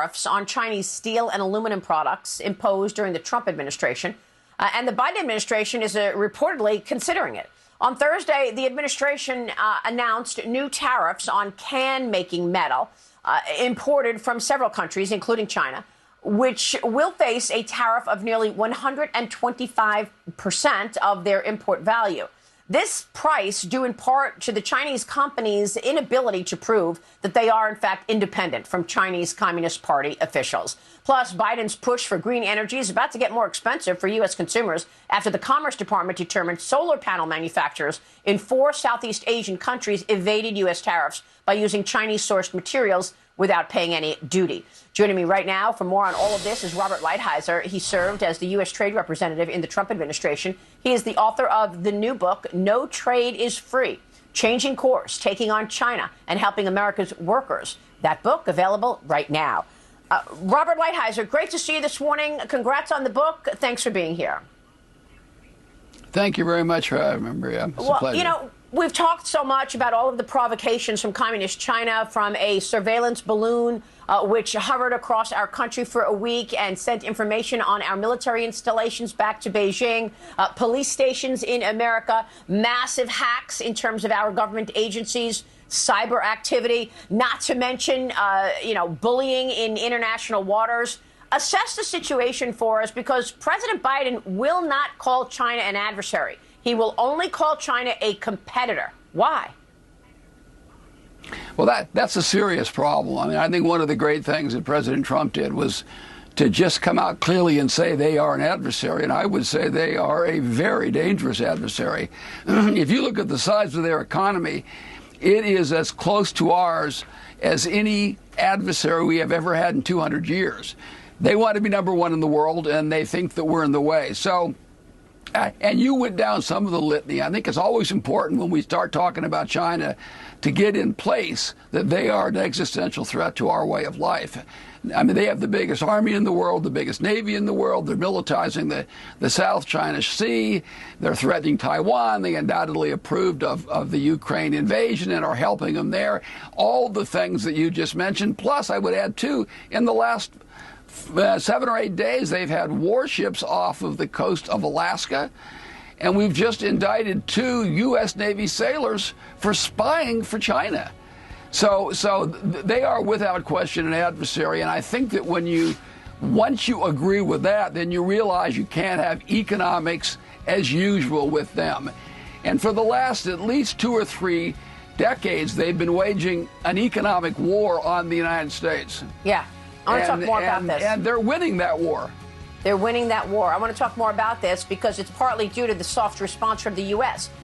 Tariffs on Chinese steel and aluminum products imposed during the Trump administration. And the Biden administration is reportedly considering it. On Thursday, the administration announced new tariffs on can-making metal imported from several countries, including China, which will face a tariff of nearly 125% of their import value. This price due in part to the Chinese companies' inability to prove that they are, in fact, independent from Chinese Communist Party officials. Plus, Biden's push for green energy is about to get more expensive for U.S. consumers after the Commerce Department determined solar panel manufacturers in 4 Southeast Asian countries evaded U.S. tariffs by using Chinese-sourced materials without paying any duty. Joining me right now for more on all of this is Robert Lighthizer. He served as the U.S. trade representative in the Trump administration. He is the author of the new book, No Trade is Free, Changing Course, Taking on China, and Helping America's Workers. That book available right now. Robert Lighthizer, great to see you this morning. Congrats on the book. Thanks for being here. Thank you very much for having me, Maria. It's a pleasure. You know, we've talked so much about all of the provocations from Communist China, from a surveillance balloon which hovered across our country for a week and sent information on our military installations back to Beijing, police stations in America, massive hacks in terms of our government agencies, cyber activity, not to mention, bullying in international waters. Assess the situation for us, because President Biden will not call China an adversary. He will only call China a competitor. Why? Well, that's a serious problem. I mean, I think one of the great things that President Trump did was to just come out clearly and say they are an adversary, and I would say they are a very dangerous adversary. If you look at the size of their economy, it is as close to ours as any adversary we have ever had in 200 years. They want to be number one in the world, and they think that we're in the way. So, and you went down some of the litany. I think it's always important when we start talking about China to get in place that they are an existential threat to our way of life. I mean, they have the biggest army in the world, the biggest navy in the world. They're militarizing the South China Sea. They're threatening Taiwan. They undoubtedly approved of the Ukraine invasion and are helping them there. All the things that you just mentioned. Plus, I would add, too, in the last 7 or 8 days, they've had warships off of the coast of Alaska. And we've just indicted 2 U.S. Navy sailors for spying for China. So they are without question an adversary. And I think that once you agree with that, then you realize you can't have economics as usual with them. And for the last at least 2 or 3 decades, they've been waging an economic war on the United States. Yeah. I want to talk more about this. And they're winning that war. They're winning that war. I want to talk more about this because it's partly due to the soft response from the U.S.